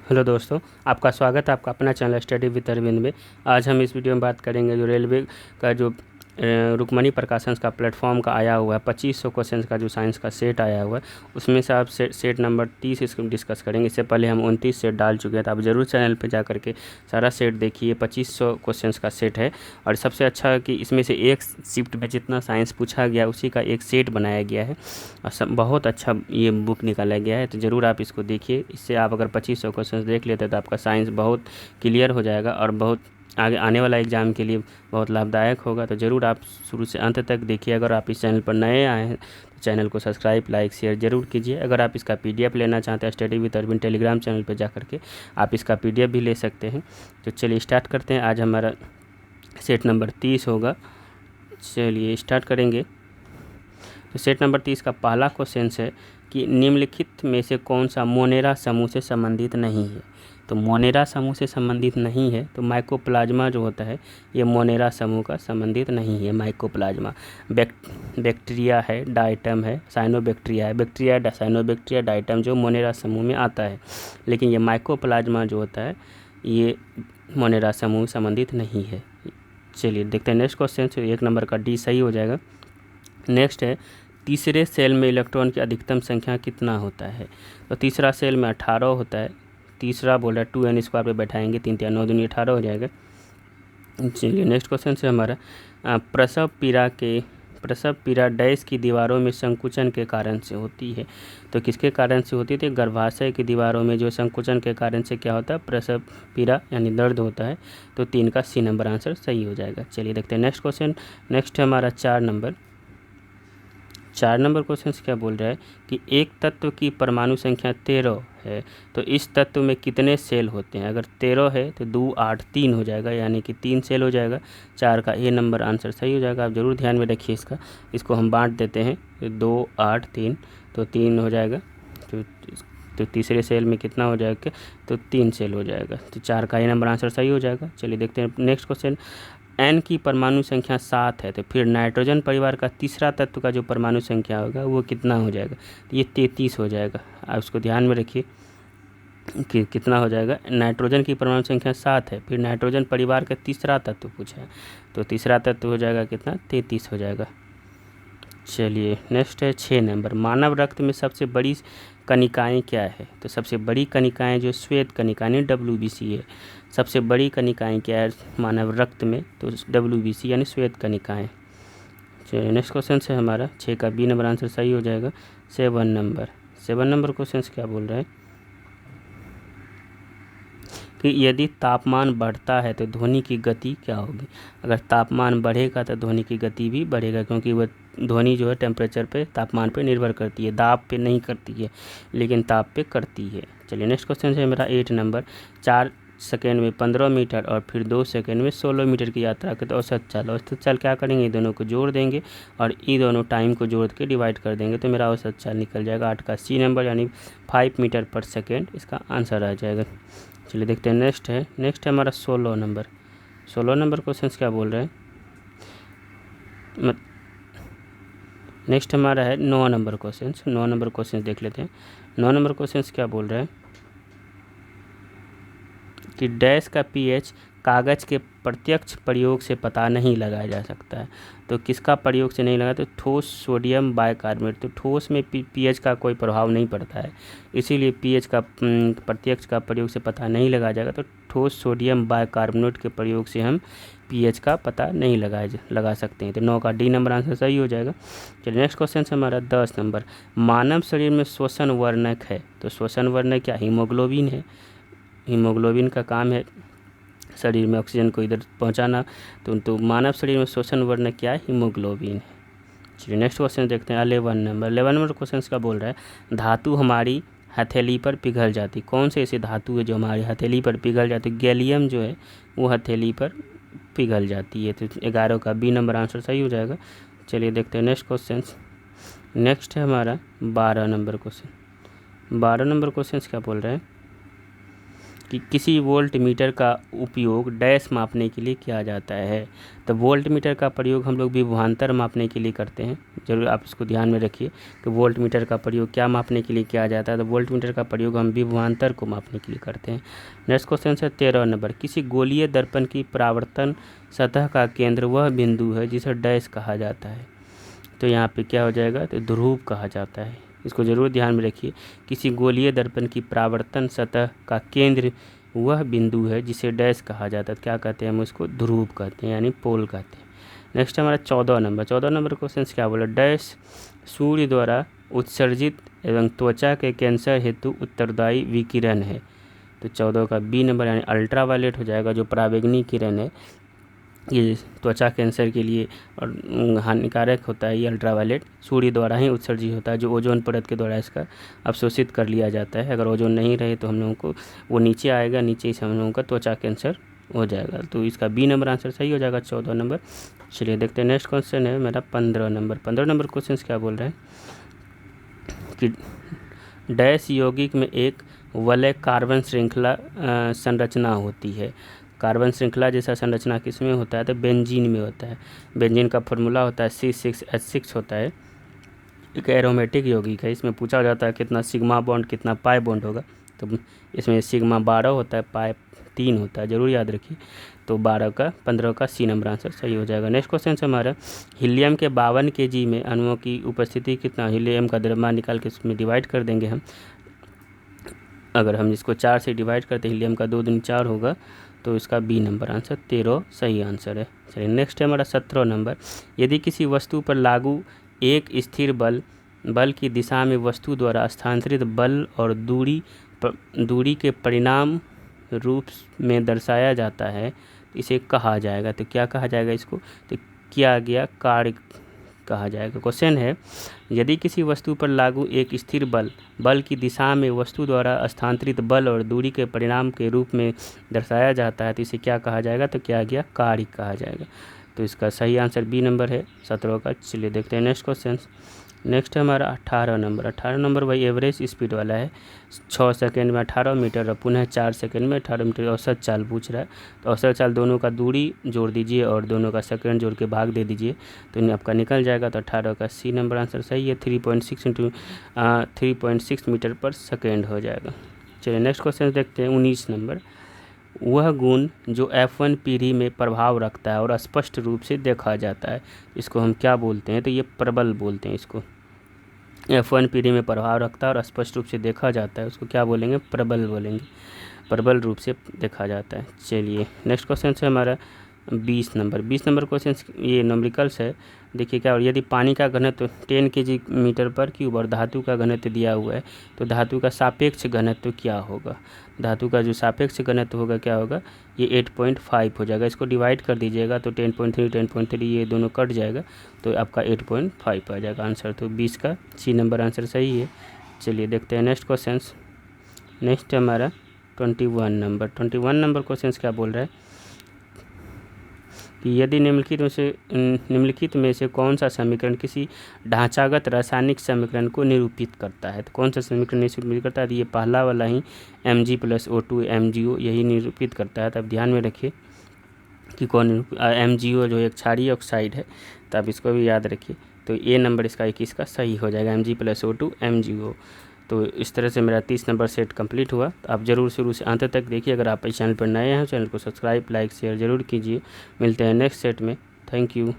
Hello दोस्तों, आपका स्वागत है आपका अपना चैनल स्टडी विद अरविंद में। आज हम इस वीडियो में बात करेंगे जो रेलवे का जो रुक्मणी प्रकाशन का प्लेटफॉर्म का आया हुआ है 2500 क्वेश्चन का जो साइंस का सेट आया हुआ है, उसमें से आप सेट नंबर 30 इसको डिस्कस करेंगे। इससे पहले हम 29 सेट डाल चुके हैं, तो आप ज़रूर चैनल पर जा करके सारा सेट देखिए। 2500 क्वेश्चन का सेट है और सबसे अच्छा है कि इसमें से एक शिफ्ट में जितना साइंस पूछा गया उसी का एक सेट बनाया गया है और सब बहुत अच्छा ये बुक निकाला गया है। तो ज़रूर आप इसको देखिए। इससे आप अगर 2500 क्वेश्चन देख लेते हैं तो आपका साइंस बहुत क्लियर हो जाएगा और बहुत आगे आने वाला एग्ज़ाम के लिए बहुत लाभदायक होगा। तो ज़रूर आप शुरू से अंत तक देखिए। अगर आप इस चैनल पर नए आए हैं तो चैनल को सब्सक्राइब, लाइक, शेयर ज़रूर कीजिए। अगर आप इसका PDF लेना चाहते हैं study with Arvind Telegram channel पर जा करके आप इसका PDF भी ले सकते हैं। तो चलिए स्टार्ट करते हैं। आज हमारा सेट नंबर 30 होगा। चलिए स्टार्ट करेंगे। तो सेट नंबर 30 का पहला क्वेश्चन है कि निम्नलिखित में से कौन सा मोनेरा समूह से संबंधित नहीं है। तो मोनेरा समूह से संबंधित नहीं है तो माइकोप्लाज्मा जो होता है ये मोनेरा समूह का संबंधित नहीं है। माइकोप्लाज्मा बैक्टीरिया है, डाइटम है, साइनोबैक्टीरिया है। बैक्टीरिया, साइनोबैक्टीरिया, डाइटम जो मोनेरा समूह में आता है, लेकिन ये माइकोप्लाज्मा जो होता है ये मोनेरा समूह संबंधित नहीं है। चलिए देखते हैं नेक्स्ट क्वेश्चन। 1 नंबर का D सही हो जाएगा। नेक्स्ट है तीसरे सेल में इलेक्ट्रॉन की अधिकतम संख्या कितना होता है। तो तीसरा सेल में 18 होता है। तीसरा बोल रहा है 2n स्क्वायर पे बैठाएंगे, 3 3 9 दूनी 18 हो जाएगा। चलिए नेक्स्ट क्वेश्चन से हमारा प्रसव पीड़ा डैश की दीवारों में संकुचन के कारण से होती है। तो किसके कारण से होती है? तो गर्भाशय की दीवारों में जो संकुचन के कारण से क्या होता है? प्रसव पीड़ा यानी दर्द होता है। तो 3 का C नंबर आंसर सही हो जाएगा। चलिए देखते हैं नेक्स्ट क्वेश्चन। नेक्स्ट है हमारा 4 नंबर क्वेश्चन क्या बोल रहा है कि एक तत्व की परमाणु संख्या 13 है तो इस तत्व में कितने सेल होते हैं। अगर 13 है तो 2 8 3 हो जाएगा, यानी कि 3 सेल हो जाएगा। 4 का A नंबर आंसर सही हो जाएगा। आप ज़रूर ध्यान में रखिए इसको हम बांट देते हैं 2 8 3 तो 3 हो जाएगा। तो तीसरे सेल में कितना हो जाएगा? तो 3 सेल हो जाएगा। तो 4 का A नंबर आंसर सही हो जाएगा। चलिए देखते हैं नेक्स्ट क्वेश्चन। N की परमाणु संख्या 7 है तो फिर नाइट्रोजन परिवार का तीसरा तत्व का जो परमाणु संख्या होगा वो कितना हो जाएगा? तो ये 33 हो जाएगा। आप उसको ध्यान में रखिए कि कितना हो जाएगा। नाइट्रोजन की परमाणु संख्या 7 है, फिर नाइट्रोजन परिवार का तीसरा तत्व पूछा है तो तीसरा तत्व हो जाएगा कितना? 33 हो जाएगा। चलिए नेक्स्ट है 6 नंबर। मानव रक्त में सबसे बड़ी कणिकाएँ क्या है? तो सबसे बड़ी कणिकाएँ जो श्वेत कणिकाएँ WBC है। सबसे बड़ी कणिकाएँ क्या है मानव रक्त में? तो WBC यानी श्वेत कणिकाएँ। चलिए नेक्स्ट क्वेश्चन है हमारा 6 का B नंबर आंसर सही हो जाएगा। 7 नंबर क्वेश्चन क्या बोल रहा है कि यदि तापमान बढ़ता है तो ध्वनि की गति क्या होगी। अगर तापमान बढ़ेगा तो ध्वनि की गति भी बढ़ेगा, क्योंकि वह ध्वनि जो है टेम्परेचर पे, तापमान पे निर्भर करती है, दाब पे नहीं करती है लेकिन ताप पे करती है। चलिए नेक्स्ट क्वेश्चन है मेरा 8 नंबर। 4 सेकेंड में 15 मीटर और फिर 2 सेकेंड में 16 मीटर की यात्रा के तो औसत चाल क्या करेंगे? ये दोनों को जोड़ देंगे और ये दोनों टाइम को जोड़ के डिवाइड कर देंगे तो मेरा औसत चाल निकल जाएगा 8 का C नंबर यानी 5 मीटर पर सेकेंड इसका आंसर आ जाएगा। चलिए देखते हैं नेक्स्ट है हमारा 16 नंबर क्वेश्चन क्या बोल रहे हैं। नेक्स्ट हमारा है 9 नंबर क्वेश्चन देख लेते हैं। 9 नंबर क्वेश्चन क्या बोल रहे हैं कि डैश का pH कागज़ के प्रत्यक्ष प्रयोग से पता नहीं लगाया जा सकता है। तो किसका प्रयोग से नहीं लगा? तो ठोस सोडियम बाइकार्बोनेट। तो ठोस में pH का कोई प्रभाव नहीं पड़ता है, इसीलिए pH का प्रत्यक्ष का प्रयोग से पता नहीं लगाया जाएगा। तो ठोस सोडियम बाइकार्बोनेट के प्रयोग से हम pH का पता नहीं लगा सकते हैं। तो 9 का D नंबर आंसर सही हो जाएगा। चलिए नेक्स्ट क्वेश्चन है हमारा 10 नंबर। मानव शरीर में श्वसन वर्णक है तो श्वसन वर्णक क्या? हीमोग्लोबिन है। हीमोग्लोबिन का काम है शरीर में ऑक्सीजन को इधर पहुंचाना। तो मानव शरीर में श्वसन वर्णक क्या है? हीमोग्लोबिन है। चलिए नेक्स्ट क्वेश्चन देखते हैं 11 नंबर क्वेश्चन का बोल रहा है धातु हमारी हथेली पर पिघल जाती। कौन से ऐसे धातु है जो हमारी हथेली पर पिघल जाती? गैलियम जो है वो हथेली पर पिघल जाती है। तो 11 का B नंबर आंसर सही हो जाएगा। चलिए देखते हैं नेक्स्ट क्वेश्चन। नेक्स्ट है हमारा 12 नंबर क्वेश्चन क्या बोल रहे हैं कि किसी वोल्ट मीटर का उपयोग डैश मापने के लिए किया जाता है। तो वोल्ट मीटर का प्रयोग हम लोग विभवांतर मापने के लिए करते हैं, जरूर आप इसको ध्यान में रखिए कि वोल्ट मीटर का प्रयोग क्या मापने के लिए किया जाता है। तो वोल्ट मीटर का प्रयोग हम विभवांतर को मापने के लिए करते हैं। नेक्स्ट क्वेश्चन है 13 नंबर, किसी गोलीय दर्पण की परावर्तन सतह का केंद्र वह बिंदु है जिसे डैश कहा जाता है। तो यहाँ पे क्या हो जाएगा, तो ध्रुव कहा जाता है। इसको ज़रूर ध्यान में रखिए, किसी गोलीय दर्पण की परावर्तन सतह का केंद्र वह बिंदु है जिसे डैश कहा जाता है। क्या कहते हैं, हम उसको ध्रुव कहते हैं, यानी पोल कहते हैं। नेक्स्ट हमारा 14 नंबर क्वेश्चन क्या बोला, डैश सूर्य द्वारा उत्सर्जित एवं त्वचा के कैंसर हेतु उत्तरदायी विकिरण है। तो 14 का बी नंबर यानी अल्ट्रावायलेट हो जाएगा, जो पराबैंगनी किरण है ये त्वचा कैंसर के लिए और हानिकारक होता है। ये अल्ट्रावायलेट सूर्य द्वारा ही उत्सर्जित होता है, जो ओजोन परत के द्वारा इसका अवशोषित कर लिया जाता है। अगर ओजोन नहीं रहे तो हम लोगों को वो नीचे आएगा, नीचे से हम लोगों का त्वचा कैंसर हो जाएगा। तो इसका बी नंबर आंसर सही हो जाएगा, 14 नंबर। चलिए देखते हैं नेक्स्ट क्वेश्चन है मेरा 15 नंबर क्वेश्चन क्या बोल रहे हैं कि डैश यौगिक में एक वलय कार्बन श्रृंखला संरचना होती है। कार्बन श्रृंखला जैसा संरचना किस में होता है, तो बेंजीन में होता है। बेंजीन का फॉर्मूला होता है C6H6 होता है, एक एरोमेटिक यौगिक है। इसमें पूछा जाता है कितना सिग्मा बॉन्ड कितना पाई बॉन्ड होगा। तो इसमें सिग्मा 12 होता है, पाई 3 होता है, जरूर याद रखिए। तो 15 का सी नंबर आंसर सही हो जाएगा। नेक्स्ट क्वेश्चन है हमारा, हीलियम के 52 kg में अणुओं की उपस्थिति कितना। हीलियम का द्रव्यमान निकाल के इसमें डिवाइड कर देंगे हम। अगर हम इसको 4 से डिवाइड करते हीलियम का 2 दूनी 4 होगा, तो इसका बी नंबर आंसर 13 सही आंसर है। चलिए नेक्स्ट है हमारा 17 नंबर, यदि किसी वस्तु पर लागू एक स्थिर बल की दिशा में वस्तु द्वारा स्थानांतरित बल और दूरी के परिणाम रूप में दर्शाया जाता है, तो इसे कहा जाएगा। तो क्या कहा जाएगा इसको, तो किया गया कार्य कहा जाएगा। क्वेश्चन है, यदि किसी वस्तु पर लागू एक स्थिर बल की दिशा में वस्तु द्वारा स्थानांतरित बल और दूरी के परिणाम के रूप में दर्शाया जाता है, तो इसे क्या कहा जाएगा, तो किया गया कार्य कहा जाएगा। तो इसका सही आंसर बी नंबर है 17 का। चलिए देखते हैं नेक्स्ट क्वेश्चन। नेक्स्ट है हमारा 18 नंबर वही एवरेज स्पीड वाला है। 6 सेकंड में 18 मीटर और पुनः 4 सेकंड में 18 मीटर औसत चाल पूछ रहा है। तो औसत चाल दोनों का दूरी जोड़ दीजिए और दोनों का सेकंड जोड़ के भाग दे दीजिए, तो आपका निकल जाएगा। तो 18 का सी नंबर आंसर सही है, 3.6 मीटर पर सेकेंड हो जाएगा। चलिए नेक्स्ट क्वेश्चन देखते हैं 19 नंबर, वह गुण जो F1 पीढ़ी में प्रभाव रखता है और स्पष्ट रूप से देखा जाता है, इसको हम क्या बोलते हैं, तो ये प्रबल बोलते हैं। इसको F1 पीढ़ी में प्रभाव रखता है और स्पष्ट रूप से देखा जाता है, उसको क्या बोलेंगे, प्रबल बोलेंगे, प्रबल रूप से देखा जाता है। चलिए नेक्स्ट क्वेश्चन है हमारा 20 नंबर क्वेश्चन, ये न्यूमेरिकल्स है। देखिए क्या, और यदि पानी का घनत्व 10 kg मीटर पर क्यूब और धातु का घनत्व दिया हुआ है, तो धातु का सापेक्ष घनत्व क्या होगा। धातु का जो सापेक्ष घनत्व होगा क्या होगा, ये 8.5 हो जाएगा। इसको डिवाइड कर दीजिएगा तो 10.3 ये दोनों कट जाएगा, तो आपका 8.5 आ जाएगा आंसर। तो 20 का सी नंबर आंसर सही है। चलिए देखते हैं नेक्स्ट क्वेश्चन। नेक्स्ट हमारा 21 नंबर क्वेश्चन क्या बोल रहा है कि यदि निम्नलिखित में से कौन सा समीकरण किसी ढांचागत रासायनिक समीकरण को निरूपित करता है, तो कौन सा समीकरण निरूपित करता है, तो ये पहला वाला ही Mg+O2 MgO यही निरूपित करता है। तो आप ध्यान में रखिए कि कौन MgO जो एक क्षारीय ऑक्साइड है, तो आप इसको भी याद रखिए। तो ए नंबर इसका 21 का सही हो जाएगा, Mg+O2 MgO। तो इस तरह से मेरा 30 नंबर सेट कंप्लीट हुआ। तो आप ज़रूर शुरू से अंत तक देखिए। अगर आप इस चैनल पर नए हैं, चैनल को सब्सक्राइब लाइक शेयर ज़रूर कीजिए। मिलते हैं नेक्स्ट सेट में। Thank you.